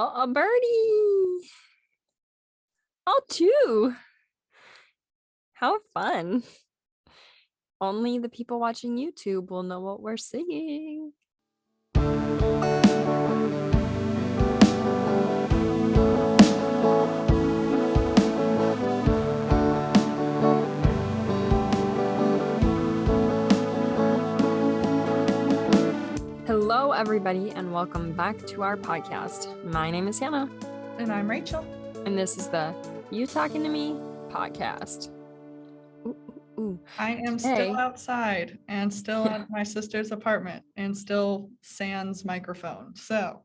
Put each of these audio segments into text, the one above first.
A birdie. Oh, two. How fun. Only the people watching YouTube will know what we're singing. Hello, everybody, and welcome back to our podcast. My name is Hannah. And I'm Rachel. And this is the You Talking to Me podcast. Ooh. I am still outside and still at my sister's apartment and still sans microphone. So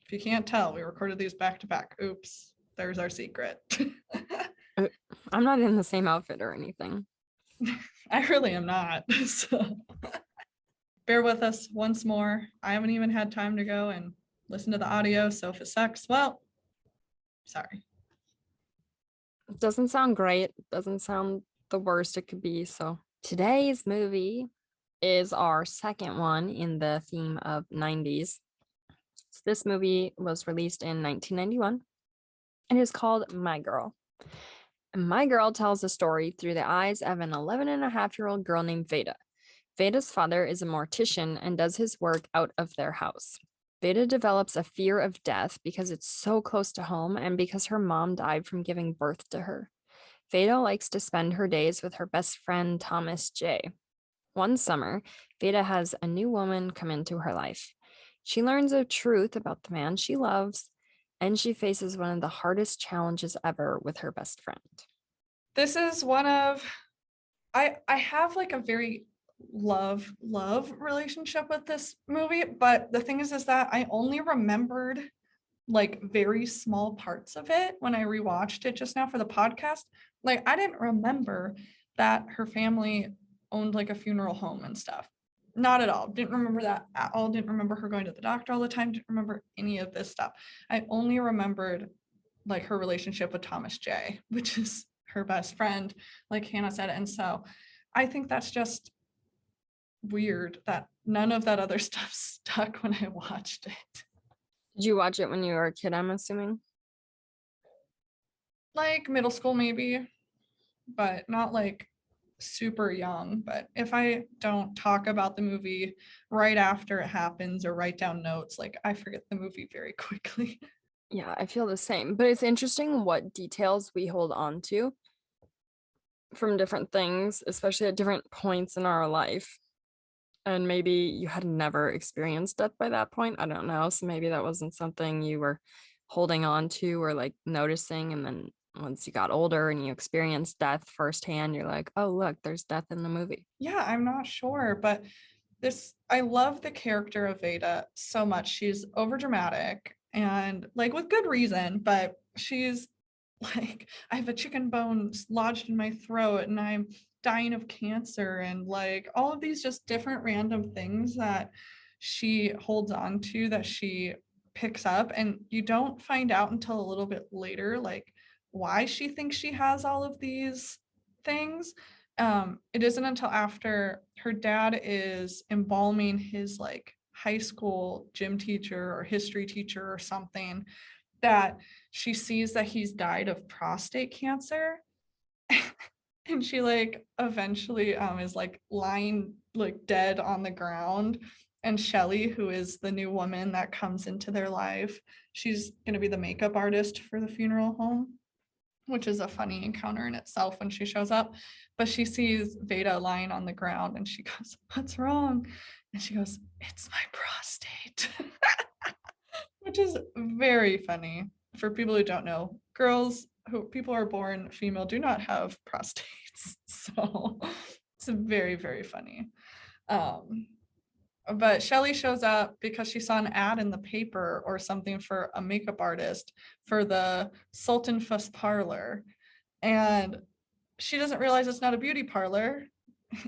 if you can't tell, we recorded these back to back. Oops, there's our secret. I'm not in the same outfit or anything. I really am not. So bear with us once more. I haven't even had time to go and listen to the audio. So if it sucks, well, sorry. It doesn't sound great. Doesn't sound the worst it could be. So today's movie is our second one in the theme of 90s. So this movie was released in 1991. It is called My Girl. And My Girl tells a story through the eyes of an 11-and-a-half-year-old girl named Veda. Veda's father is a mortician and does his work out of their house. Veda develops a fear of death because it's so close to home and because her mom died from giving birth to her. Veda likes to spend her days with her best friend, Thomas J. One summer, Veda has a new woman come into her life. She learns a truth about the man she loves, and she faces one of the hardest challenges ever with her best friend. This is one of, I have like a very love relationship with this movie, but the thing is that I only remembered like very small parts of it when I rewatched it just now for the podcast. Like I didn't remember that her family owned like a funeral home and stuff. Not at all. Didn't remember that at all. Didn't remember her going to the doctor all the time. Didn't remember any of this stuff. I only remembered like her relationship with Thomas J, which is her best friend, like Hannah said. And so I think that's just weird that none of that other stuff stuck when I watched it. Did you watch it when you were a kid, I'm assuming? Like middle school maybe, but not like super young. But if I don't talk about the movie right after it happens or write down notes, like I forget the movie very quickly. Yeah, I feel the same. But it's interesting what details we hold on to from different things, especially at different points in our life. And maybe you had never experienced death by that point. I don't know. So maybe that wasn't something you were holding on to or like noticing. And then once you got older and you experienced death firsthand, you're like, oh, look, there's death in the movie. Yeah, I'm not sure. But I love the character of Veda so much. She's overdramatic and like with good reason, but she's like, I have a chicken bone lodged in my throat and I'm dying of cancer, and like all of these just different random things that she holds on to that she picks up, and you don't find out until a little bit later like why she thinks she has all of these things. It isn't until after her dad is embalming his like high school gym teacher or history teacher or something that she sees that he's died of prostate cancer. And she like eventually is like lying like dead on the ground, and Shelly, who is the new woman that comes into their life, she's going to be the makeup artist for the funeral home, which is a funny encounter in itself when she shows up. But she sees Veda lying on the ground and she goes, "What's wrong?" And she goes, "It's my prostate." Which is very funny. For people who don't know, people are born female do not have prostates. So it's very, very funny. But Shelly shows up because she saw an ad in the paper or something for a makeup artist for the Sultan Fuss parlor. And she doesn't realize it's not a beauty parlor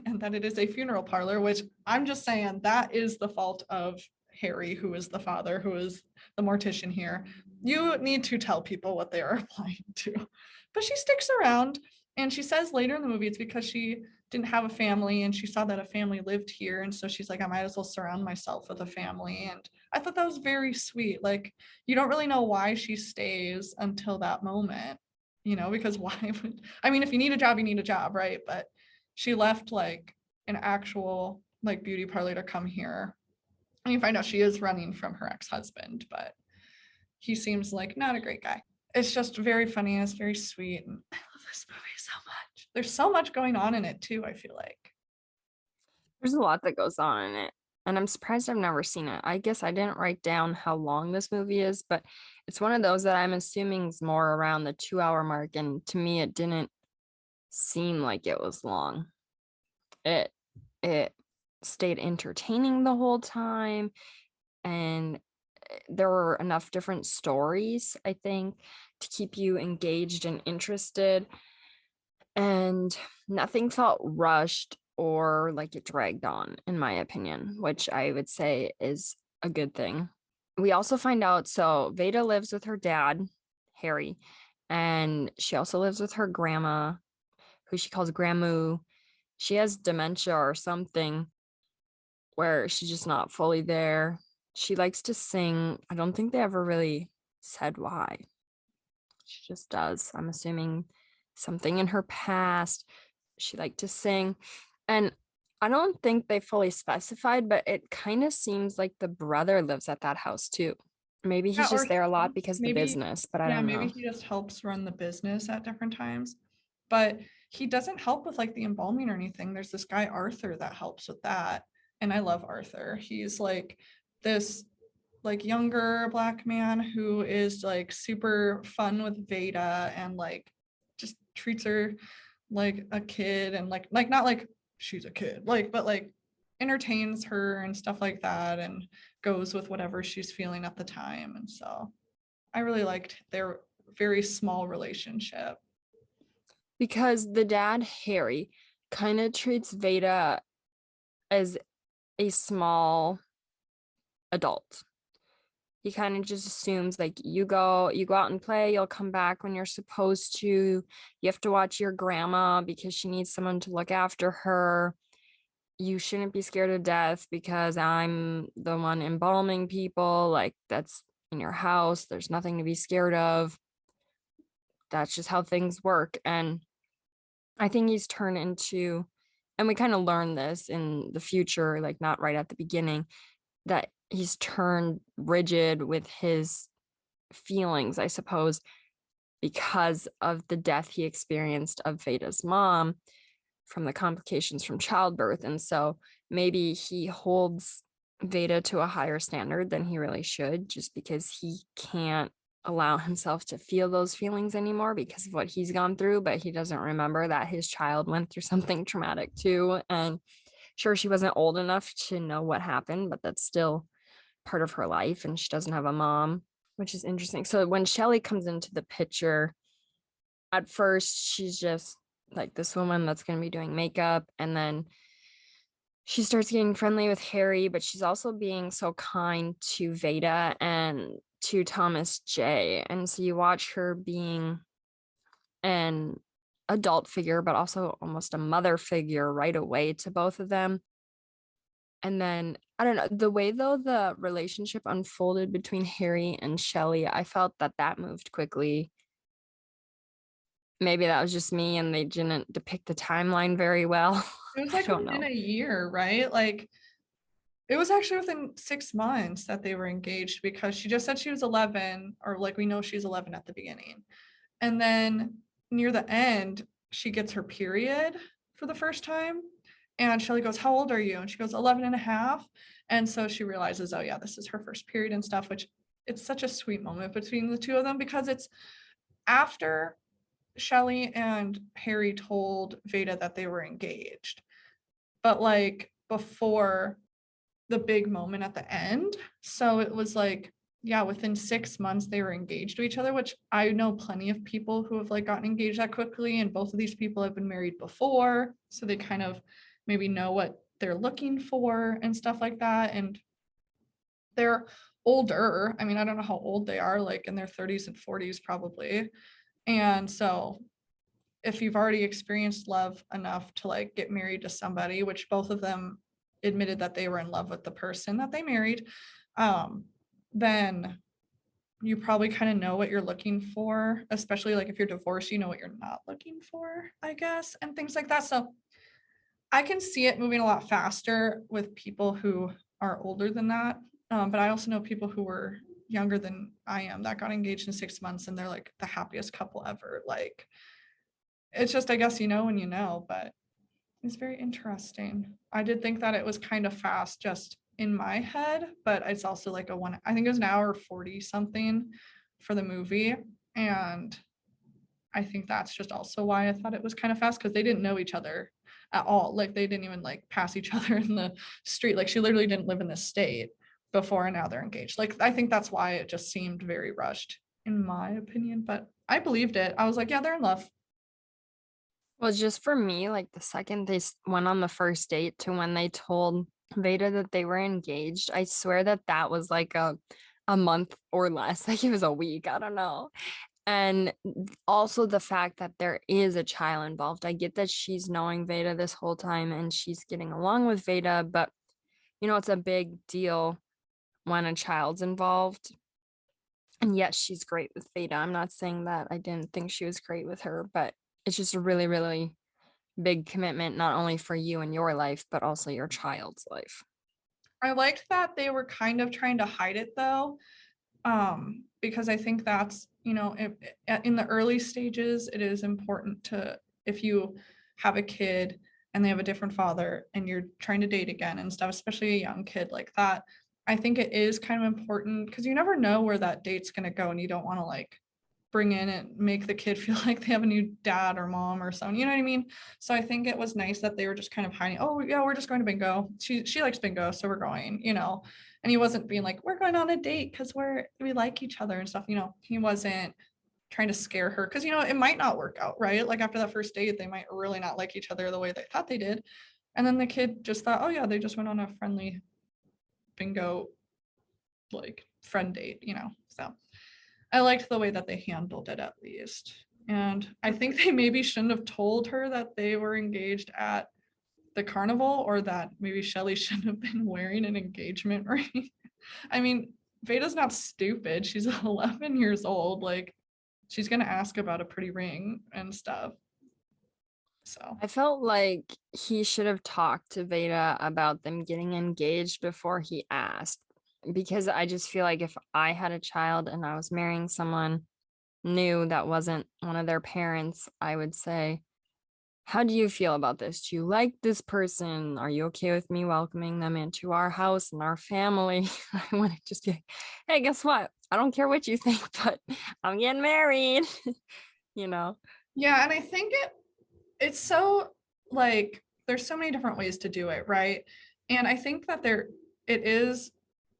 and that it is a funeral parlor, which I'm just saying that is the fault of Harry, who is the father, who is the mortician here. You need to tell people what they are applying to. But she sticks around And she says later in the movie it's because she didn't have a family and she saw that a family lived here. And so she's like, I might as well surround myself with a family. And I thought that was very sweet. Like, you don't really know why she stays until that moment, because why would, I mean, if you need a job, you need a job, right? But she left like an actual like beauty parlor to come here. And you find out she is running from her ex-husband, but he seems like not a great guy. It's just very funny and it's very sweet. And I love this movie so much. There's so much going on in it too, I feel like. There's a lot that goes on in it, and I'm surprised I've never seen it. I guess I didn't write down how long this movie is, but it's one of those that I'm assuming is more around the 2 hour mark, and to me, it didn't seem like it was long. It stayed entertaining the whole time, and there were enough different stories, I think, to keep you engaged and interested, and nothing felt rushed or like it dragged on, in my opinion, which I would say is a good thing. We also find out so Veda lives with her dad, Harry, and she also lives with her grandma, who she calls Grandmu. She has dementia or something where she's just not fully there. She likes to sing. I don't think they ever really said why. She just does. I'm assuming something in her past. She liked to sing. And I don't think they fully specified, but it kind of seems like the brother lives at that house too. Maybe Yeah, he's or just there a lot because of the maybe, business, but I yeah, don't maybe know. he just helps run the business at different times. But he doesn't help with like the embalming or anything. There's this guy, Arthur, that helps with that. And I love Arthur. He's like this like younger black man who is like super fun with Veda and like just treats her like a kid and like not like she's a kid, like, but like entertains her and stuff like that and goes with whatever she's feeling at the time. And so I really liked their very small relationship. Because the dad, Harry, kind of treats Veda as a small adult. He kind of just assumes like you go out and play, you'll come back when you're supposed to. You have to watch your grandma because she needs someone to look after her. You shouldn't be scared of death because I'm the one embalming people. Like, that's in your house. There's nothing to be scared of. That's just how things work. And I think he's turned into, and we kind of learn this in the future, like not right at the beginning, that he's turned rigid with his feelings, I suppose, because of the death he experienced of Veda's mom from the complications from childbirth. And so maybe he holds Veda to a higher standard than he really should, just because he can't allow himself to feel those feelings anymore because of what he's gone through, but he doesn't remember that his child went through something traumatic too. And sure, she wasn't old enough to know what happened, but that's still part of her life, and she doesn't have a mom, which is interesting. So when Shelly comes into the picture, at first she's just like this woman that's going to be doing makeup, and then she starts getting friendly with Harry, but she's also being so kind to Veda and to Thomas J. And so you watch her being an adult figure, but also almost a mother figure right away to both of them. And then I don't know, the way though the relationship unfolded between Harry and Shelley, I felt that that moved quickly. Maybe that was just me and they didn't depict the timeline very well. It was I like don't within know. a year, right? Like it was actually within 6 months that they were engaged because she just said she was 11, or like we know she's 11 at the beginning. And then near the end, she gets her period for the first time. And Shelly goes, how old are you? And she goes, 11 and a half. And so she realizes, oh yeah, this is her first period and stuff, which it's such a sweet moment between the two of them because it's after Shelly and Harry told Veda that they were engaged, but like before the big moment at the end. So it was like, yeah, within 6 months they were engaged to each other, which I know plenty of people who have like gotten engaged that quickly. And both of these people have been married before. So they kind of maybe know what they're looking for and stuff like that. And they're older. I mean, I don't know how old they are, like in their 30s and 40s probably. And so if you've already experienced love enough to like get married to somebody, which both of them admitted that they were in love with the person that they married, then you probably kind of know what you're looking for, especially like if you're divorced, you know what you're not looking for, I guess, and things like that. So I can see it moving a lot faster with people who are older than that. But I also know people who were younger than I am that got engaged in 6 months and they're like the happiest couple ever. Like, it's just, I guess, you know, when you know, but it's very interesting. I did think that it was kind of fast just in my head, but it's also like I think it was an hour 40 something for the movie. And I think that's just also why I thought it was kind of fast because they didn't know each other at all. Like they didn't even like pass each other in the street. Like she literally didn't live in this state before and now they're engaged. Like I think that's why it just seemed very rushed in my opinion, but I believed it. I was like, yeah, they're in love. Well, just for me, like the second they went on the first date to when they told Veda that they were engaged, I swear that that was like a month or less. Like it was a week. I don't know. And also the fact that there is a child involved. I get that she's knowing Veda this whole time and she's getting along with Veda, but it's a big deal when a child's involved. And yes, she's great with Veda. I'm not saying that I didn't think she was great with her, but it's just a really, really big commitment, not only for you and your life, but also your child's life. I liked that they were kind of trying to hide it though, because I think that's, in the early stages, it is important to, if you have a kid and they have a different father and you're trying to date again and stuff, especially a young kid like that, I think it is kind of important because you never know where that date's going to go and you don't want to like bring in and make the kid feel like they have a new dad or mom or something, you know what I mean? So I think it was nice that they were just kind of hiding, oh yeah, we're just going to bingo. She likes bingo, so we're going, and he wasn't being like, we're going on a date because we like each other and stuff, he wasn't trying to scare her because it might not work out, right? Like after that first date, they might really not like each other the way they thought they did. And then the kid just thought, oh yeah, they just went on a friendly bingo like friend date, so I liked the way that they handled it at least. And I think they maybe shouldn't have told her that they were engaged at the carnival or that maybe Shelly shouldn't have been wearing an engagement ring. I mean, Veda's not stupid. She's 11 years old. Like, she's going to ask about a pretty ring and stuff. So, I felt like he should have talked to Veda about them getting engaged before he asked, because I just feel like if I had a child and I was marrying someone new that wasn't one of their parents, I would say, how do you feel about this? Do you like this person? Are you okay with me welcoming them into our house and our family? I want to just be like, hey, guess what? I don't care what you think, but I'm getting married, you know? yeah. And I think it's so like, there's so many different ways to do it, right? And I think that it is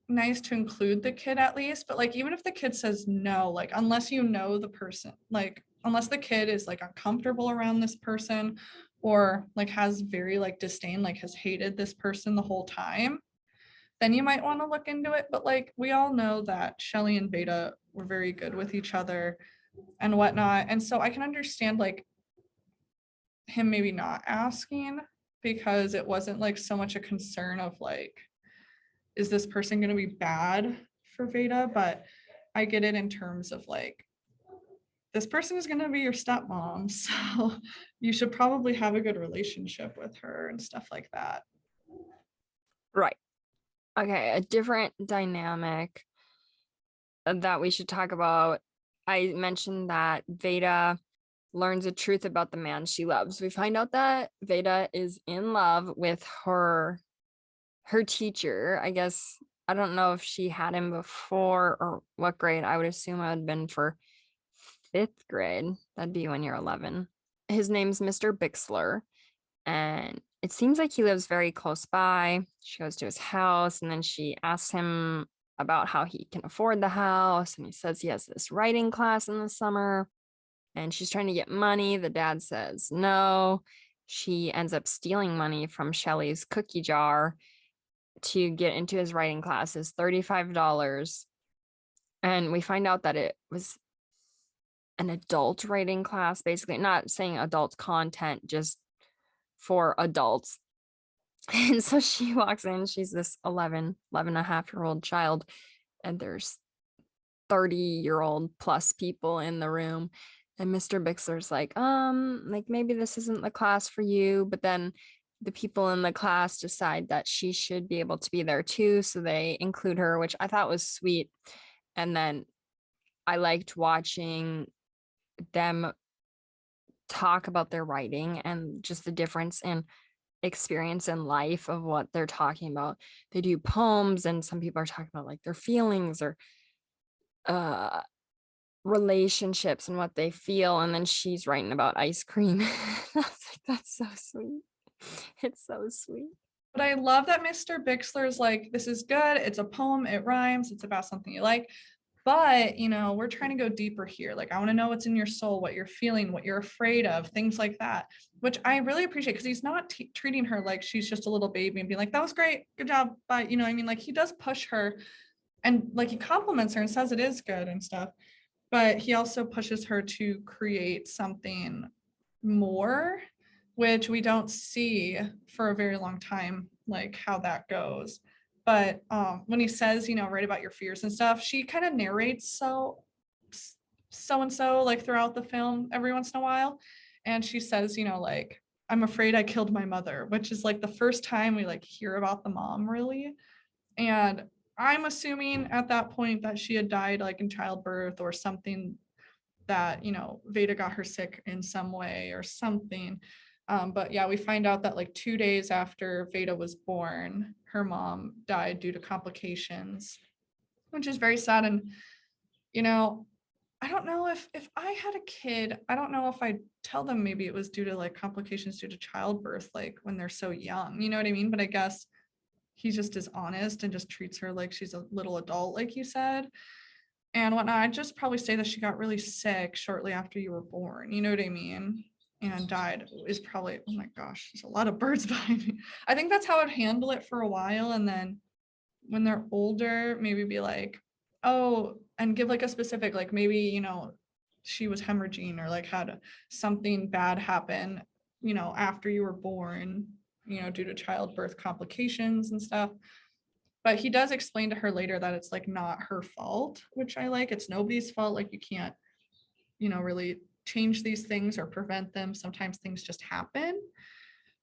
nice to include the kid at least, but like even if the kid says no, like unless you know the person, like unless the kid is like uncomfortable around this person or like has very like disdain, like has hated this person the whole time, then you might want to look into it. But like we all know that Shelly and Beta were very good with each other and whatnot. And so I can understand like him maybe not asking because it wasn't like so much a concern of like, is this person going to be bad for Veda? But I get it in terms of like, this person is going to be your stepmom. So you should probably have a good relationship with her and stuff like that. Right. Okay, a different dynamic that we should talk about. I mentioned that Veda learns the truth about the man she loves. We find out that Veda is in love with her teacher. I guess I don't know if she had him before or what grade. I would assume it had been for fifth grade. That'd be when you're 11. His name's Mr. Bixler, and it seems like he lives very close by. She goes to his house, and then she asks him about how he can afford the house, and he says he has this writing class in the summer, and she's trying to get money. The dad says no. She ends up stealing money from Shelly's cookie jar to get into his writing classes, $35. And we find out that it was an adult writing class, basically. Not saying adult content, just for adults. And so she walks in, she's this 11 and a half year old child, and there's 30-year-old plus people in the room. And Mr. Bixler's like maybe this isn't the class for you. But then the people in the class decide that she should be able to be there too. So they include her, which I thought was sweet. And then I liked watching them talk about their writing and just the difference in experience in life of what they're talking about. They do poems, and some people are talking about like their feelings or uh relationships and what they feel, and then she's writing about ice cream. I was like, that's so sweet. It's so sweet. But I love that Mr. Bixler's like, this is good. It's a poem. It rhymes. It's about something you like. But, we're trying to go deeper here. Like, I want to know what's in your soul, what you're feeling, what you're afraid of, things like that, which I really appreciate because he's not treating her like she's just a little baby and being like, that was great. Good job. But, I mean, like, he does push her and like he compliments her and says it is good and stuff. But he also pushes her to create something more, which we don't see for a very long time, like how that goes. But when he says, write about your fears and stuff, she kind of narrates so and so like throughout the film every once in a while. And she says, like, I'm afraid I killed my mother, which is like the first time we like hear about the mom really. And I'm assuming at that point that she had died like in childbirth or something, that Veda got her sick in some way or something. But yeah, we find out that like 2 days after Veda was born, her mom died due to complications, which is very sad. And I don't know if I had a kid, I don't know if I'd tell them maybe it was due to like complications due to childbirth, like when they're so young, you know what I mean? But I guess he just is honest and just treats her like she's a little adult, like you said, and whatnot. I'd just probably say that she got really sick shortly after you were born, you know what I mean? And died is probably, oh my gosh, there's a lot of birds behind me. I think that's how I'd handle it for a while. And then when they're older, maybe be like, oh, and give like a specific, like maybe, she was hemorrhaging or like had something bad happen, after you were born, due to childbirth complications and stuff. But he does explain to her later that it's like not her fault, which I like. It's nobody's fault. Like you can't, really change these things or prevent them. Sometimes things just happen,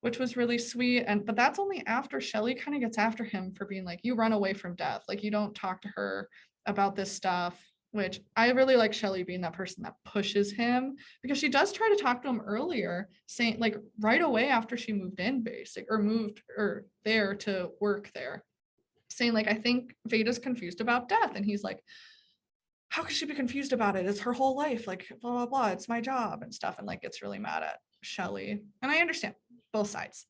which was really sweet. But that's only after Shelley kind of gets after him for being like, you run away from death. Like you don't talk to her about this stuff, which I really like Shelley being that person that pushes him, because she does try to talk to him earlier, saying like right away after she moved in moved or there to work there, saying like, I think Veda's confused about death. And he's like, how could she be confused about it? It's her whole life, like blah, blah, blah. It's my job and stuff. And like gets really mad at Shelley. And I understand both sides.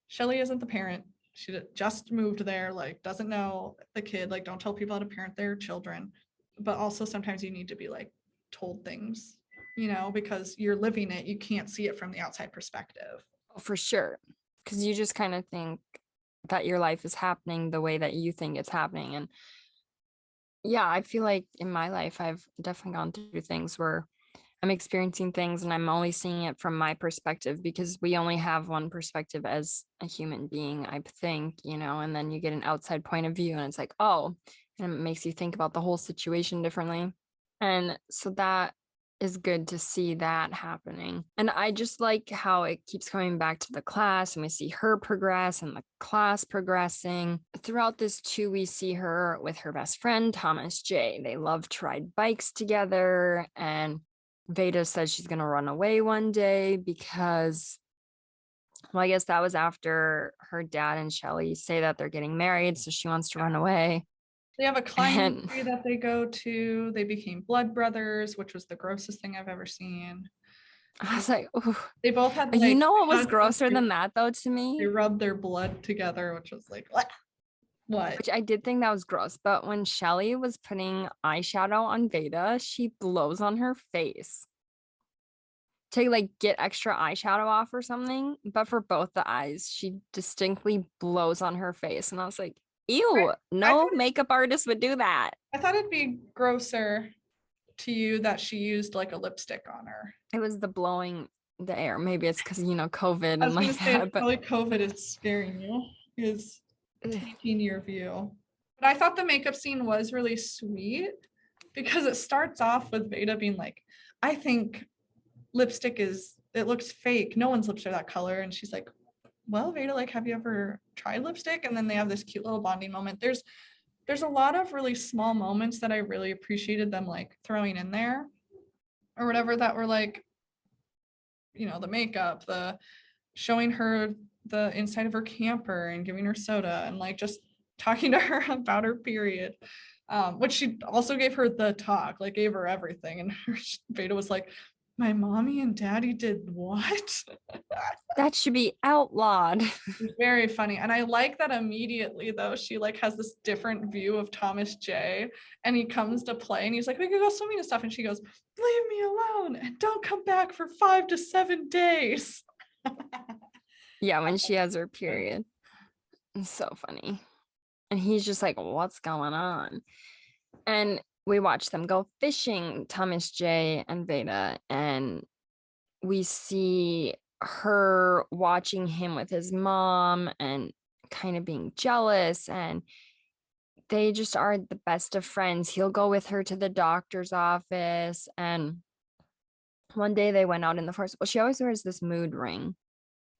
Shelley isn't the parent. She just moved there, like doesn't know the kid, like don't tell people how to parent their children. But also sometimes you need to be like told things, because you're living it. You can't see it from the outside perspective. Oh, for sure. Because you just kind of think that your life is happening the way that you think it's happening. And yeah, I feel like in my life, I've definitely gone through things where I'm experiencing things and I'm only seeing it from my perspective, because we only have one perspective as a human being, I think, and then you get an outside point of view and it's like, oh, and it makes you think about the whole situation differently. And so that is good to see that happening. And I just like how it keeps coming back to the class and we see her progress and the class progressing. Throughout this too, we see her with her best friend, Thomas J. They love to ride bikes together, and Veda says she's going to run away one day because, well, I guess that was after her dad and Shelley say that they're getting married. So she wants to run away. They have a climbing And tree that they go to. They became blood brothers, which was the grossest thing I've ever seen. I was like, ooh. They both had You like know what was hugs. grosser than that though to They me? rubbed their blood together, which was like, what? Which I did think that was gross. But when Shelley was putting eyeshadow on Veda, she blows on her face to like get extra eyeshadow off or something. But for both the eyes, she distinctly blows on her face. And I was like, ew, I no thought makeup artist would do that. I thought it'd be grosser to you that she used like a lipstick on her? It was the blowing the air. Maybe it's because, COVID I and was gonna like say it's that, but probably COVID is scaring you, is ugh, taking your view. But I thought the makeup scene was really sweet because it starts off with Veda being like, I think lipstick it looks fake. No one's lips are that color. And she's like, well, Veda, like, have you ever tried lipstick? And then they have this cute little bonding moment. There's a lot of really small moments that I really appreciated them like throwing in there or whatever that were like, the makeup, the showing her the inside of her camper and giving her soda and like just talking to her about her period. Which she also gave her the talk, like gave her everything. And Veda was like, my mommy and daddy did what? that should be outlawed. Very funny. And I like that immediately though, she like has this different view of Thomas J. And he comes to play and he's like, we could go swimming and stuff. And she goes, leave me alone and don't come back for 5 to 7 days. Yeah, when she has her period. It's so funny. And he's just like, what's going on? And we watch them go fishing, Thomas J and Veda, and we see her watching him with his mom and kind of being jealous, and they just are the best of friends. He'll go with her to the doctor's office, and one day they went out in the forest. Well, she always wears this mood ring,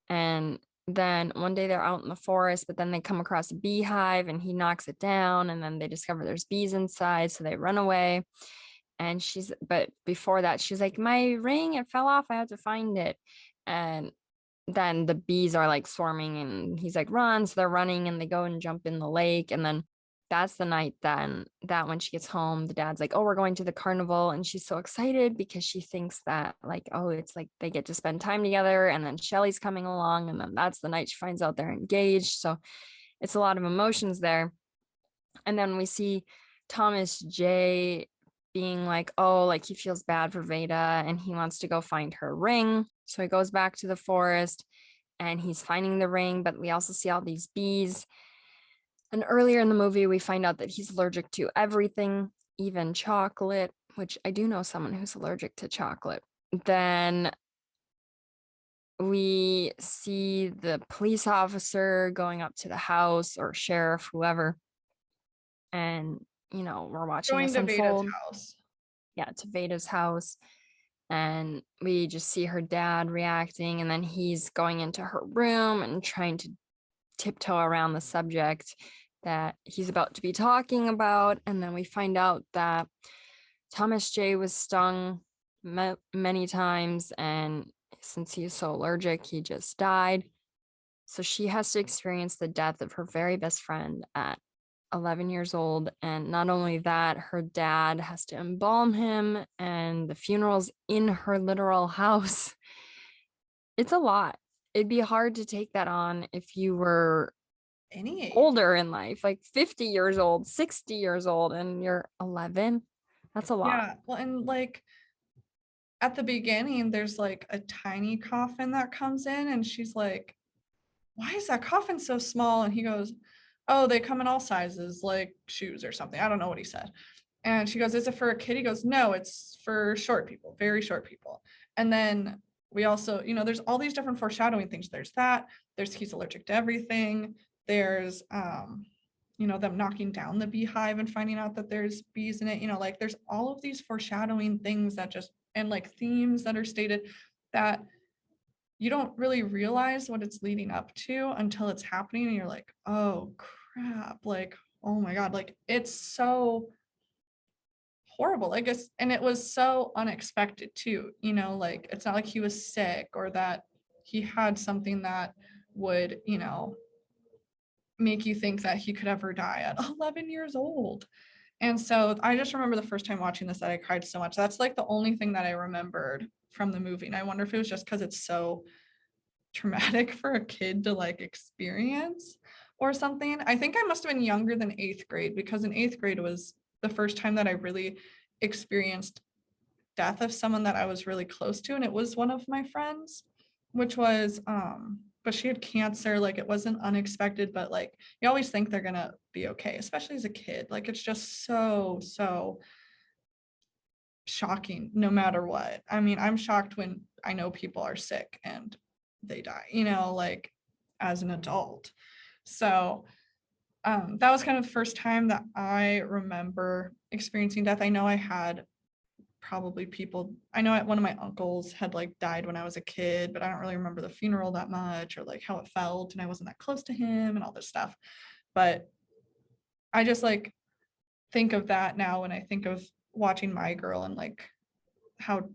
and then one day they're out in the forest, but then they come across a beehive and he knocks it down, and then they discover there's bees inside, so they run away. And but before that, she's like, my ring, it fell off, I have to find it. And then the bees are like swarming and he's like, run. So they're running and they go and jump in the lake. And then that's the night then that when she gets home, the dad's like, oh, we're going to the carnival. And she's so excited because she thinks that like, oh, it's like they get to spend time together. And then Shelly's coming along. And then that's the night she finds out they're engaged. So it's a lot of emotions there. And then we see Thomas J being like, oh, like he feels bad for Veda and he wants to go find her ring. So he goes back to the forest and he's finding the ring, but we also see all these bees. And earlier in the movie, we find out that he's allergic to everything, even chocolate, which I do know someone who's allergic to chocolate. Then we see the police officer going up to the house, or sheriff, whoever, and we're watching Going this to Veda's unfold. house. Yeah, to Veda's house, and we just see her dad reacting, and then he's going into her room and trying to tiptoe around the subject that he's about to be talking about. And then we find out that Thomas J was stung many times, and since he's so allergic, he just died. So she has to experience the death of her very best friend at 11 years old. And not only that, her dad has to embalm him, and the funeral's in her literal house. It's a lot. It'd be hard to take that on if you were Any age. older in life, like 50 years old, 60 years old, and you're 11. That's a lot. Yeah. Well, and like at the beginning, there's like a tiny coffin that comes in, and she's like, why is that coffin so small? And he goes, oh, they come in all sizes, like shoes or something. I don't know what he said. And she goes, is it for a kid? He goes, no, it's for short people, very short people. And then we also, there's all these different foreshadowing things. There's he's allergic to everything. There's them knocking down the beehive and finding out that there's bees in it. Like there's all of these foreshadowing things that just, and like themes that are stated that you don't really realize what it's leading up to until it's happening. And you're like, oh crap, like, oh my God, like it's so horrible, I guess. And it was so unexpected too, like it's not like he was sick or that he had something that would, make you think that he could ever die at 11 years old. And so I just remember the first time watching this that I cried so much. That's like the only thing that I remembered from the movie. And I wonder if it was just because it's so traumatic for a kid to like experience or something. I think I must have been younger than 8th grade, because in 8th grade was the first time that I really experienced death of someone that I was really close to. And it was one of my friends, which was but she had cancer. Like it wasn't unexpected, but like you always think they're gonna be okay, especially as a kid. Like it's just so shocking no matter what. I mean, I'm shocked when I know people are sick and they die, you know, like as an adult. So that was kind of the first time that I remember experiencing death. I know I had probably people, I know one of my uncles had like died when I was a kid, but I don't really remember the funeral that much or like how it felt. And I wasn't that close to him and all this stuff. But I just like think of that now when I think of watching My Girl and like how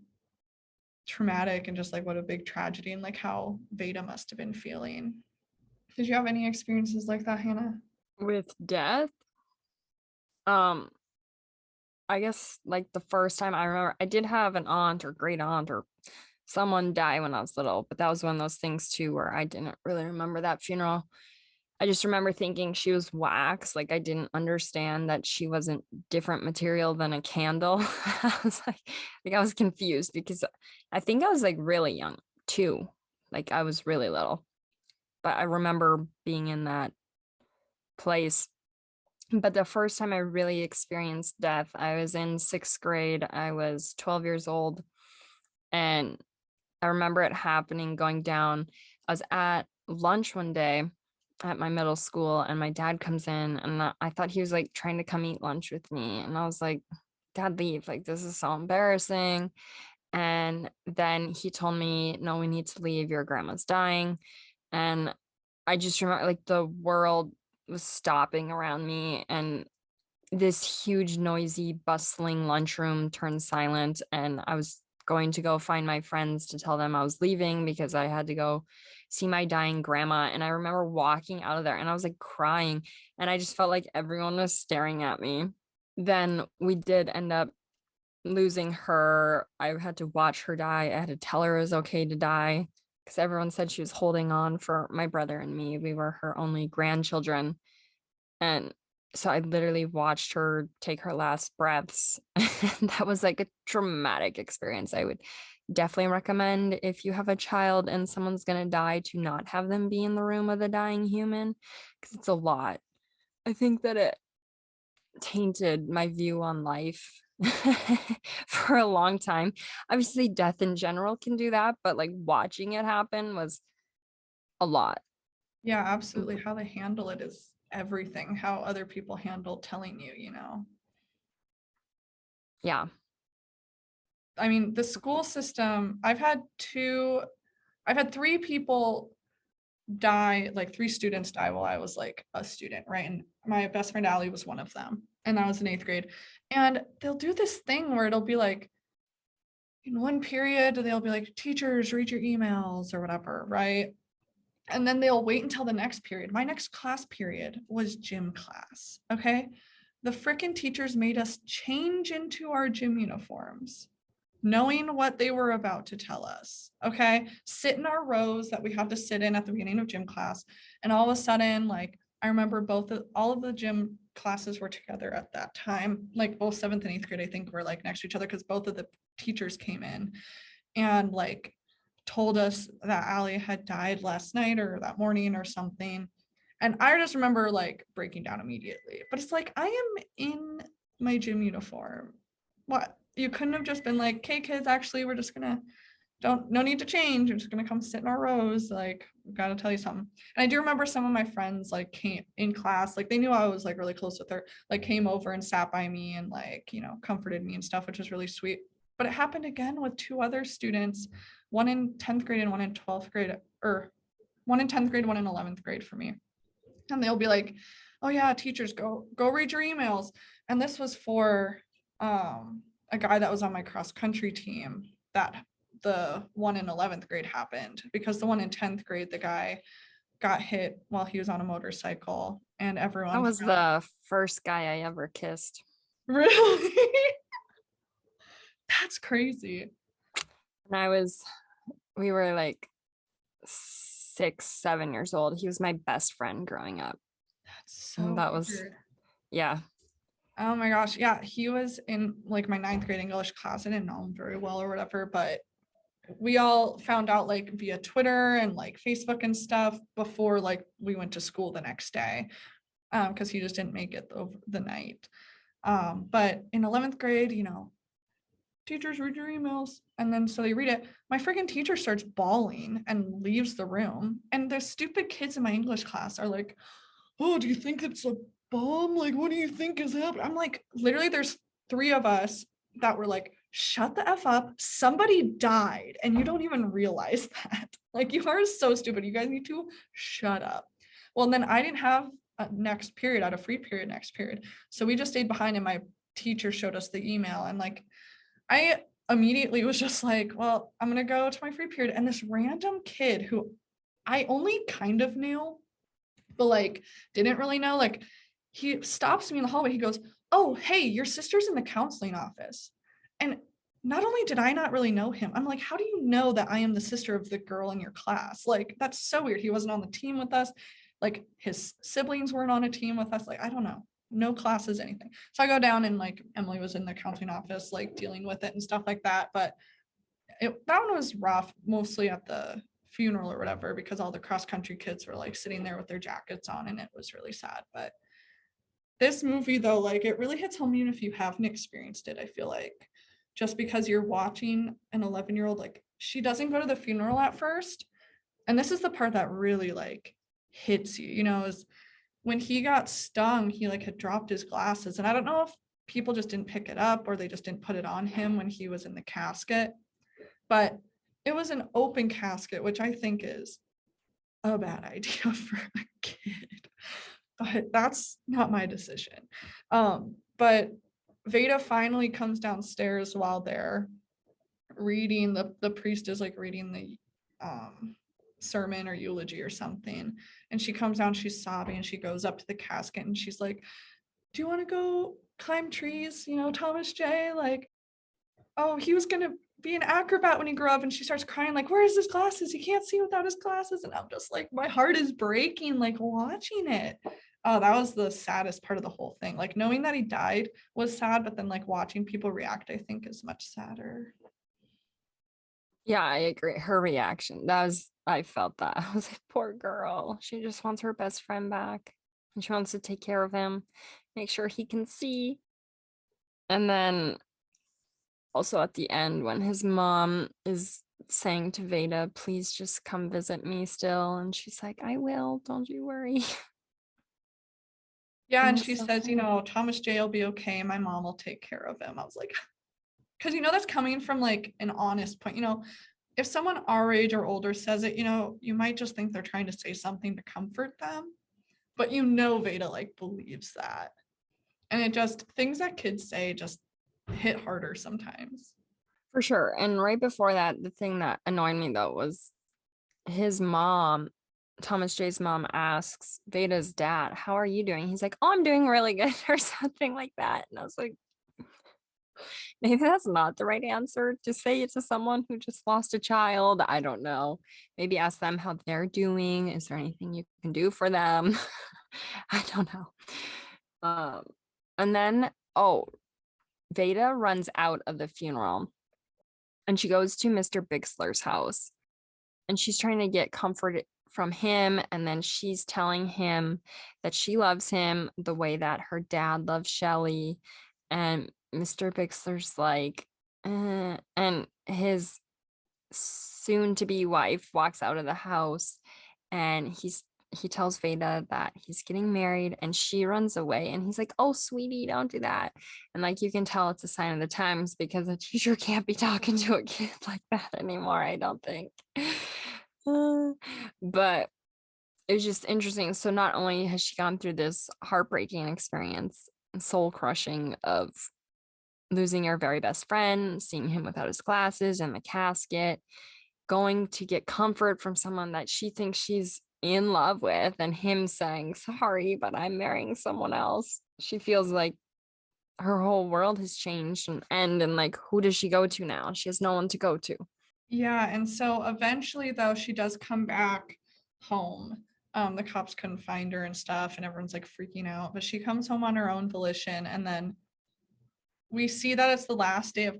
traumatic and just like what a big tragedy and like how Veda must have been feeling. Did you have any experiences like that, Hannah? With death, um, I guess like the first time I remember, I did have an aunt or great aunt or someone die when I was little, but that was one of those things too where I didn't really remember that funeral. I just remember thinking she was wax. Like I didn't understand that she wasn't different material than a candle. I was like I was confused because I think I was like really young too. Like I was really little. But I remember being in that place. But the first time I really experienced death, I was in sixth grade. I was 12 years old. And I remember it happening, going down. I was at lunch one day at my middle school, and my dad comes in, and I thought he was like trying to come eat lunch with me. And I was like, Dad, leave. Like, this is so embarrassing. And then he told me, No, we need to leave. Your grandma's dying. And I just remember like the world was stopping around me, and this huge, noisy, bustling lunchroom turned silent. And I was going to go find my friends to tell them I was leaving because I had to go see my dying grandma. And I remember walking out of there and I was like crying. And I just felt like everyone was staring at me. Then we did end up losing her. I had to watch her die. I had to tell her it was okay to die because everyone said she was holding on for my brother and me. We were her only grandchildren. And so I literally watched her take her last breaths. And that was like a traumatic experience. I would definitely recommend if you have a child and someone's going to die to not have them be in the room with a dying human because it's a lot. I think that it tainted my view on life for a long time. Obviously, death in general can do that, but like watching it happen was a lot. Yeah, absolutely. How they handle it is everything. How other people handle telling you, you know. Yeah. I mean, the school system, I've had three people die, like three students die while I was like a student, right? And my best friend Allie was one of them. And I was in eighth grade. And they'll do this thing where it'll be like, in one period, they'll be like, teachers, read your emails or whatever, right? And then they'll wait until the next period. My next class period was gym class. Okay. The freaking teachers made us change into our gym uniforms, knowing what they were about to tell us. Okay. Sit in our rows that we had to sit in at the beginning of gym class. And all of a sudden, like, I remember all of the gym classes were together at that time. Like both seventh and eighth grade, I think were like next to each other because both of the teachers came in and like told us that Allie had died last night or that morning or something. And I just remember like breaking down immediately. But it's like, I am in my gym uniform. What? You couldn't have just been like, okay, kids, actually, we're just gonna no need to change. We're just gonna come sit in our rows. Like, we've got to tell you something. And I do remember some of my friends like came in class, like they knew I was like really close with her, like came over and sat by me and like, you know, comforted me and stuff, which was really sweet. But it happened again with two other students, one in 10th grade and one in 12th grade, or one in 10th grade, one in 11th grade for me. And they'll be like, oh yeah, teachers, go read your emails. And this was for a guy that was on my cross country team, that the one in 11th grade happened, because the one in 10th grade, the guy got hit while he was on a motorcycle and That everyone was found. the first guy I ever kissed. Really? That's crazy. And we were like 6, 7 years old. He was my best friend growing up. That's And so that was, weird. yeah. Oh my gosh. Yeah, he was in like my ninth grade English class. I didn't know him very well or whatever, but we all found out like via Twitter and like Facebook and stuff before like we went to school the next day, because he just didn't make it over the night. But in 11th grade, you know, teachers, read your emails. And then so they read it. My freaking teacher starts bawling and leaves the room. And the stupid kids in my English class are like, oh, do you think it's a bomb? Like, what do you think is happening? I'm like, literally, there's 3 of us that were like, shut the F up. Somebody died and you don't even realize that. Like, you are so stupid. You guys need to shut up. Well, and then I didn't have a next period, I had a free period next period. So we just stayed behind and my teacher showed us the email. And like, I immediately was just like, well, I'm going to go to my free period. And this random kid who I only kind of knew, but like didn't really know, like he stops me in the hallway. He goes, oh, hey, your sister's in the counseling office. And not only did I not really know him, I'm like, how do you know that I am the sister of the girl in your class? Like, that's so weird. He wasn't on the team with us. Like, his siblings weren't on a team with us. Like, I don't know. No classes, anything. So I go down and like Emily was in the counseling office, like dealing with it and stuff like that. But that one was rough, mostly at the funeral or whatever, because all the cross country kids were like sitting there with their jackets on and it was really sad. But this movie though, like it really hits home even if you haven't experienced it. I feel like just because you're watching an 11-year-old, like she doesn't go to the funeral at first. And this is the part that really like hits you, you know, is when he got stung, he like had dropped his glasses. And I don't know if people just didn't pick it up or they just didn't put it on him when he was in the casket, but it was an open casket, which I think is a bad idea for a kid. But that's not my decision. But Veda finally comes downstairs while they're reading, the priest is like reading the sermon or eulogy or something. And she comes down, she's sobbing, and she goes up to the casket and she's like, do you want to go climb trees? You know, Thomas J, like, oh, he was gonna be an acrobat when he grew up. And she starts crying, like, where is his glasses? He can't see without his glasses. And I'm just like, my heart is breaking, like watching it. Oh, that was the saddest part of the whole thing. Like knowing that he died was sad, but then like watching people react, I think is much sadder. Yeah, I agree. Her reaction, I felt that. I was like, poor girl. She just wants her best friend back and she wants to take care of him, make sure he can see. And then also at the end, when his mom is saying to Veda, please just come visit me still. And she's like, I will, don't you worry. Yeah, It and was she so says, you sad. know, Thomas J will be okay. My mom will take care of him. I was like, because you know, that's coming from like an honest point. You know, if someone our age or older says it, you know, you might just think they're trying to say something to comfort them, but you know, Veda like believes that. And it just, things that kids say just hit harder sometimes. For sure. And right before that, the thing that annoyed me though was his mom, Thomas J's mom asks Veda's dad, how are you doing? He's like, oh, I'm doing really good or something like that. And I was like, maybe that's not the right answer to say it to someone who just lost a child. I don't know. Maybe ask them how they're doing. Is there anything you can do for them? I don't know. Um, and then, oh, Veda runs out of the funeral and she goes to Mr. Bixler's house and she's trying to get comfort from him. And then she's telling him that she loves him the way that her dad loves Shelley. And Mr. Bixler's like, and his soon to be wife walks out of the house and he tells Veda that he's getting married and she runs away and he's like, oh sweetie, don't do that. And like you can tell it's a sign of the times because a teacher can't be talking to a kid like that anymore, I don't think. But it was just interesting. So not only has she gone through this heartbreaking experience, soul crushing of losing her very best friend, seeing him without his glasses in the casket, going to get comfort from someone that she thinks she's in love with, and him saying, sorry, but I'm marrying someone else. She feels like her whole world has changed and like, who does she go to now? She has no one to go to. Yeah, and so eventually though she does come back home. The cops couldn't find her and stuff, and everyone's like freaking out, but she comes home on her own volition. And then we see that it's the last day of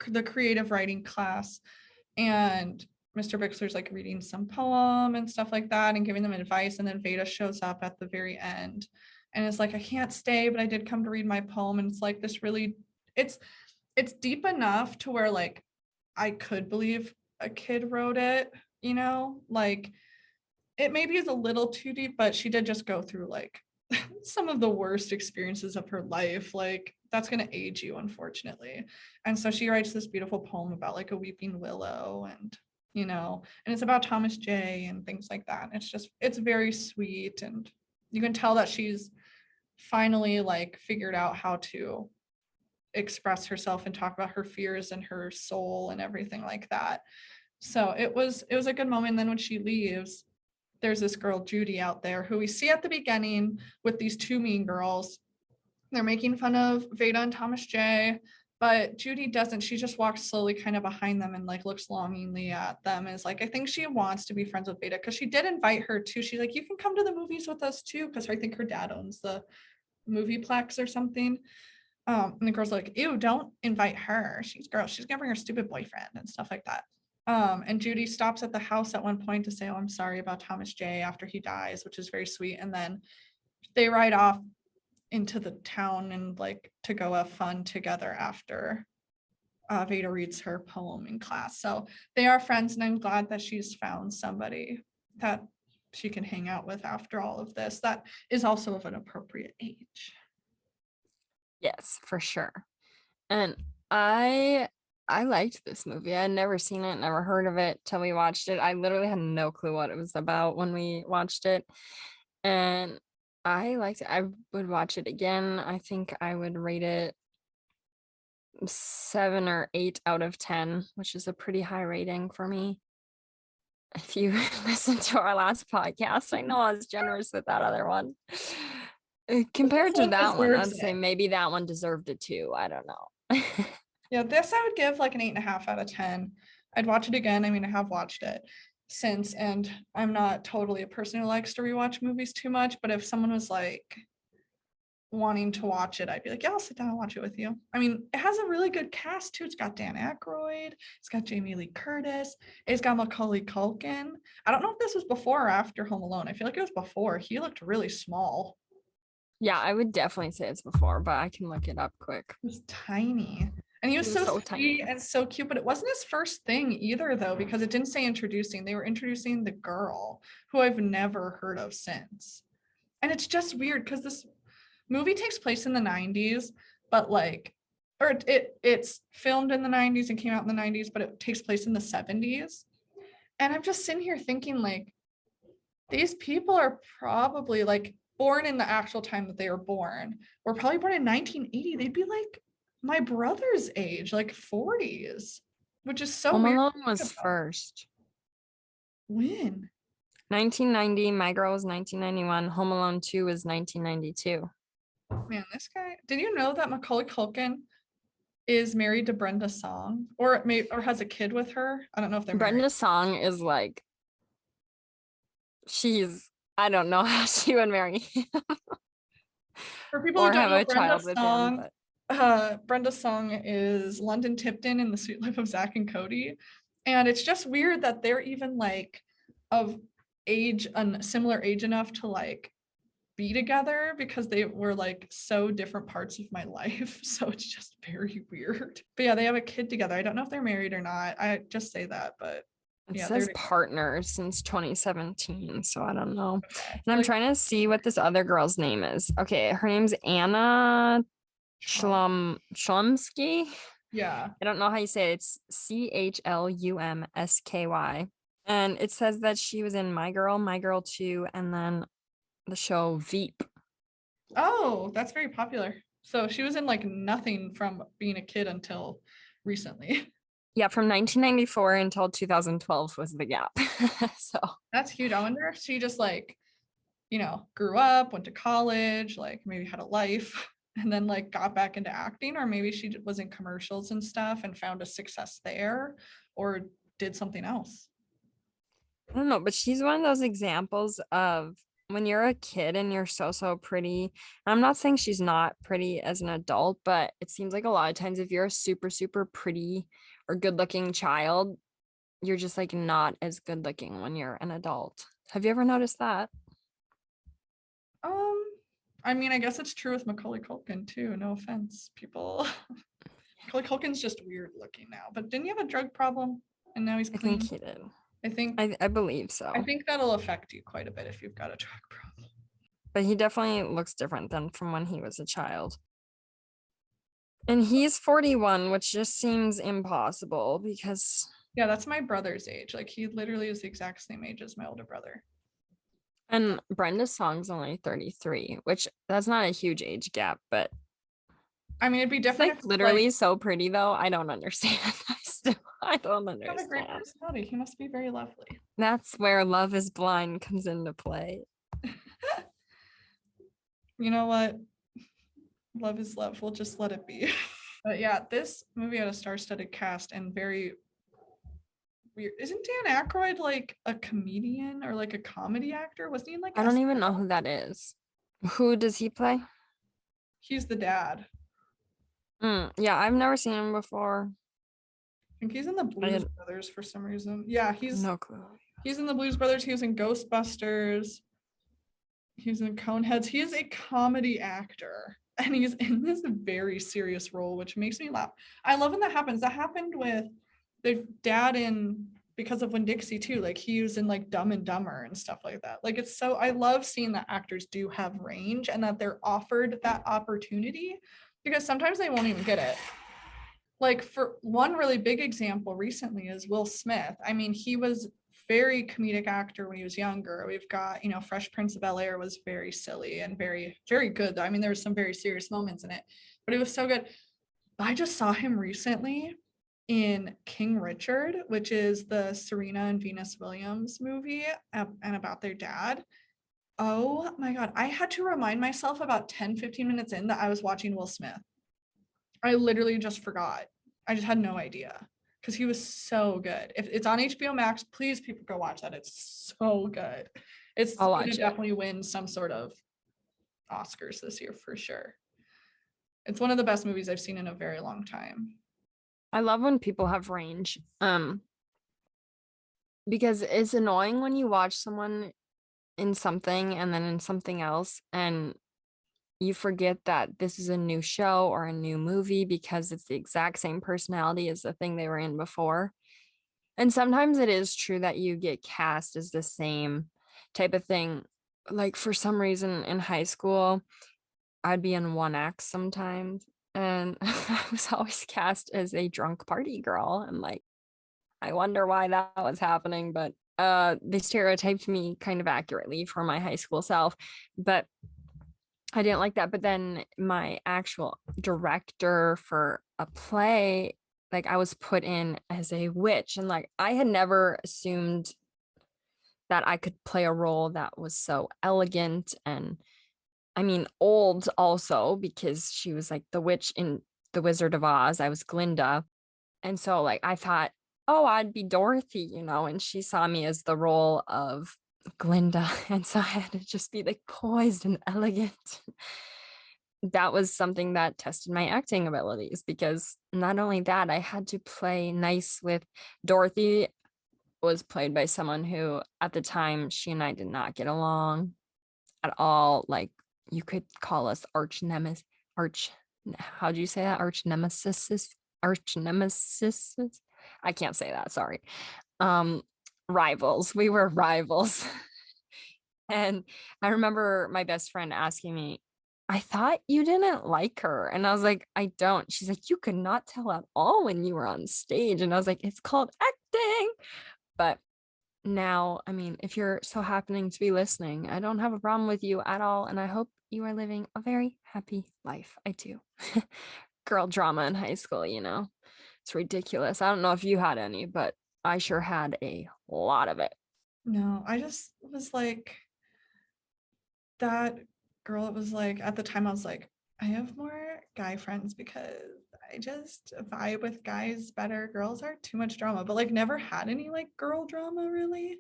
the creative writing class, and Mr. Bixler's like reading some poem and stuff like that and giving them advice. And then Veda shows up at the very end and it's like, I can't stay, but I did come to read my poem. And it's like this really, it's it's deep enough to where like I could believe a kid wrote it, you know? Like it maybe is a little too deep, but she did just go through like some of the worst experiences of her life. Like that's going to age you, unfortunately. And so she writes this beautiful poem about like a weeping willow and, you know, and it's about Thomas J and things like that. And it's very sweet. And you can tell that she's finally like figured out how to express herself and talk about her fears and her soul and everything like that. So it was a good moment. And then when she leaves, there's this girl Judy out there who we see at the beginning with these two mean girls. They're making fun of Veda and Thomas J, but Judy doesn't. She just walks slowly kind of behind them and like looks longingly at them. Is like, I think she wants to be friends with Veda because she did invite her too. She's like, you can come to the movies with us too, because I think her dad owns the movieplex or something. And the girl's like, ew, don't invite her. She's gonna bring her stupid boyfriend and stuff like that. And Judy stops at the house at one point to say, oh, I'm sorry about Thomas J after he dies, which is very sweet. And then they ride off into the town and like to go have fun together after Veda reads her poem in class. So they are friends, and I'm glad that she's found somebody that she can hang out with after all of this that is also of an appropriate age. Yes, for sure. And I liked this movie. I had never seen it, never heard of it till we watched it. I literally had no clue what it was about when we watched it. And I liked it. I would watch it again. I think I would rate it 7 or 8 out of 10, which is a pretty high rating for me. If you listen to our last podcast, I know I was generous with that other one. Compared This to one that one, deserves I'd say it. maybe that one deserved it too. I don't know. Yeah, this I would give like an 8.5 out of 10. I'd watch it again. I mean, I have watched it since, and I'm not totally a person who likes to rewatch movies too much, but if someone was like wanting to watch it, I'd be like, yeah, I'll sit down and watch it with you. I mean, it has a really good cast too. It's got Dan Aykroyd, it's got Jamie Lee Curtis, it's got Macaulay Culkin. I don't know if this was before or after Home Alone. I feel like it was before. He looked really small. Yeah, I would definitely say it's before, but I can look it up quick. He was tiny. And he was It was so so sweet tiny. and so cute, but it wasn't his first thing either, though, because it didn't say introducing. They were introducing the girl who I've never heard of since. And it's just weird because this movie takes place in the 90s, but like, or it's filmed in the 90s and came out in the 90s, but it takes place in the 70s. And I'm just sitting here thinking, like, these people are probably like born in the actual time that they were born. Were probably born in 1980. They'd be like my brother's age, like 40s, which is so Home weird to Alone think was about. first. When? 1990, My Girl was 1991, Home Alone 2 was 1992. Man, this guy. Did you know that Macaulay Culkin is married to Brenda Song, or has a kid with her? I don't know if they're married. Brenda Song is like, I don't know how she would marry him For people who or don't have know, a child with him, but Brenda Song is London Tipton in The Sweet Life of Zach and Cody, and it's just weird that they're even like of age and similar age enough to like be together because they were like so different parts of my life. So it's just very weird. But yeah, they have a kid together. I don't know if they're married or not. I just say that, but it yeah, says partners since 2017, so I don't know. okay. And I'm trying to see what this other girl's name is. Okay, her name's Anna Chlumsky. Yeah. I don't know how you say it. It's Chlumsky. And it says that she was in My Girl 2, and then the show Veep. Oh, that's very popular. So she was in like nothing from being a kid until recently. Yeah, from 1994 until 2012 was the gap. So That's huge. I wonder if she just like, grew up, went to college, like maybe had a life, and then like got back into acting, or maybe she was in commercials and stuff and found a success there, or did something else. I don't know, but she's one of those examples of when you're a kid and you're so pretty. I'm not saying she's not pretty as an adult, but it seems like a lot of times if you're a super pretty or good looking child, you're just like not as good looking when you're an adult. Have you ever noticed that? Um, I mean, I guess it's true with Macaulay Culkin too. No offense, people. Culkin's just weird looking now, but didn't he have a drug problem and now he's I think clean? he did. I think I believe so. I think that'll affect you quite a bit if you've got a drug problem. But he definitely looks different than from when he was a child. And he's 41, which just seems impossible because Yeah, that's my brother's age. Like he literally is the exact same age as my older brother. and Brenda's song's only 33, which that's not a huge age gap, but I mean, it'd be it's different like if literally so pretty though. I don't understand. I don't you have a great understand. personality. He must be very lovely. That's where Love is Blind comes into play. You know what? Love is love. We'll just let it be. But yeah, this movie had a star-studded cast and very weird. Isn't Dan Aykroyd like a comedian or like a comedy actor? Wasn't he in like I don't even know who that is. Who does he play? He's the dad. Yeah, I've never seen him before. I think he's in the Blues Brothers for some reason. Yeah, he's No clue. he's in the Blues Brothers. He was in Ghostbusters. He's in Coneheads. He is a comedy actor. And he's in this very serious role, which makes me laugh. I love when that happens. That happened with the dad in Because of Winn-Dixie too. Like he was in like Dumb and Dumber and stuff like that. Like it's so I love seeing that actors do have range and that they're offered that opportunity because sometimes they won't even get it. Like for one really big example recently is Will Smith. I mean, he was very comedic actor when he was younger. We've got, Fresh Prince of Bel-Air was very silly and very, very good. I mean, there was some very serious moments in it, but it was so good. I just saw him recently in King Richard, which is the Serena and Venus Williams movie and about their dad. Oh my God. I had to remind myself about 10, 15 minutes in that I was watching Will Smith. I literally just forgot. I just had no idea because he was so good. If it's on HBO Max, please people go watch that. It's so good. It's I'll going watch to it. definitely win some sort of Oscars this year for sure. It's one of the best movies I've seen in a very long time. I love when people have range. Because it's annoying when you watch someone in something and then in something else and you forget that this is a new show or a new movie because it's the exact same personality as the thing they were in before. And sometimes it is true that you get cast as the same type of thing. Like for some reason in high school, I'd be in one act sometimes and I was always cast as a drunk party girl. And like, I wonder why that was happening, but they stereotyped me kind of accurately for my high school self. But I didn't like that. But then my actual director for a play, like I was put in as a witch, and like I had never assumed that I could play a role that was so elegant and I mean old also because she was like the witch in The Wizard of Oz. I was Glinda. And so like I thought, oh, I'd be Dorothy, and she saw me as the role of Glinda. And so I had to just be like poised and elegant. That was something that tested my acting abilities because not only that, I had to play nice with Dorothy was played by someone who at the time she and I did not get along at all. Like you could call us how do you say that? Arch nemesis. I can't say that, sorry. Rivals. We were rivals. And I remember my best friend asking me, I thought you didn't like her. And I was like, I don't. She's like, you could not tell at all when you were on stage. And I was like, it's called acting. But now, I mean, if you're so happening to be listening, I don't have a problem with you at all. And I hope you are living a very happy life. I do. Girl drama in high school, it's ridiculous. I don't know if you had any, but I sure had a lot of it. No, I just was like that girl. It was like at the time I was like, I have more guy friends because I just vibe with guys better. Girls are too much drama, but like never had any like girl drama really.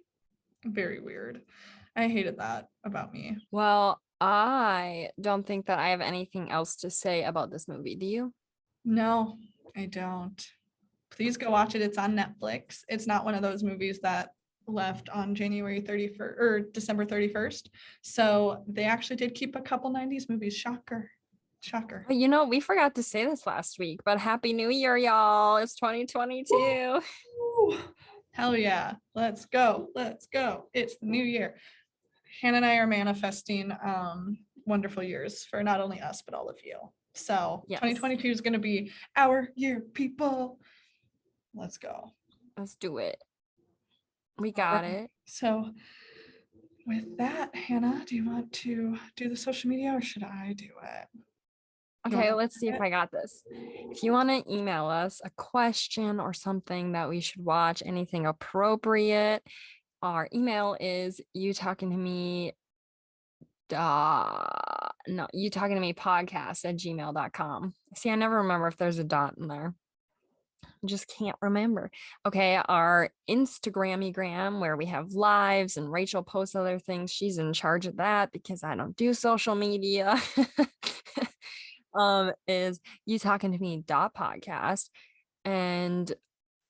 Very weird. I hated that about me. Well, I don't think that I have anything else to say about this movie. Do you? No, I don't. Please go watch it. It's on Netflix. It's not one of those movies that left on January 31st or December 31st. So they actually did keep a couple 90s movies. Shocker. Shocker. You know, we forgot to say this last week, but Happy New Year, y'all. It's 2022. Woo! Hell yeah. Let's go. Let's go. It's the new year. Hannah and I are manifesting wonderful years for not only us, but all of you. So Yes. 2022 is going to be our year, people. Let's go. Let's do it. We got it. So with that, Hannah, do you want to do the social media or should I do it? Okay, let's see if I got this. If you want to email us a question or something that we should watch, anything appropriate, our email is you talking to me podcast@gmail.com. See, I never remember if there's a dot in there. I just can't remember. Okay, our Instagram where we have lives and Rachel posts other things. She's in charge of that because I don't do social media. Is you talking to me .podcast. And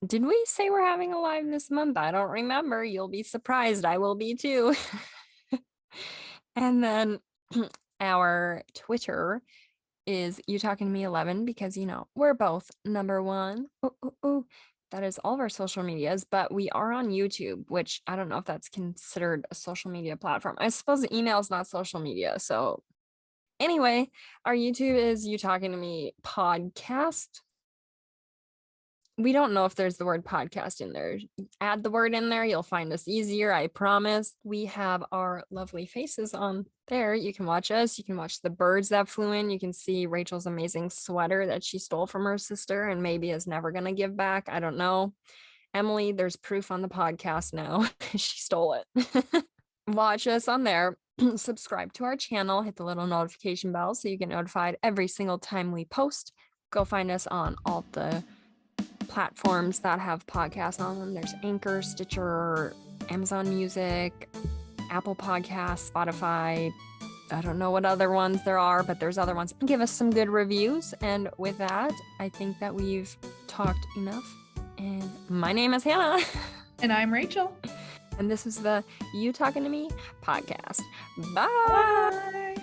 did we say we're having a live this month? I don't remember. You'll be surprised. I will be too. And then our Twitter is you talking to me 11 because we're both number one. Ooh. That is all of our social medias, but we are on YouTube, which I don't know if that's considered a social media platform. I suppose email is not social media. So anyway, our YouTube is you talking to me podcast. We don't know if there's the word podcast in there. Add the word in there. You'll find us easier. I promise. We have our lovely faces on there. You can watch us. You can watch the birds that flew in. You can see Rachel's amazing sweater that she stole from her sister and maybe is never going to give back. I don't know. Emily, there's proof on the podcast now. She stole it. Watch us on there. Subscribe to our channel. Hit the little notification bell so you get notified every single time we post. Go find us on all the platforms that have podcasts on them. There's Anchor, Stitcher, Amazon Music, Apple Podcasts, Spotify. I don't know what other ones there are, but there's other ones. Give us some good reviews. And with that, I think that we've talked enough. And my name is Hannah. And I'm Rachel. And this is the You Talking to Me podcast. Bye. Bye.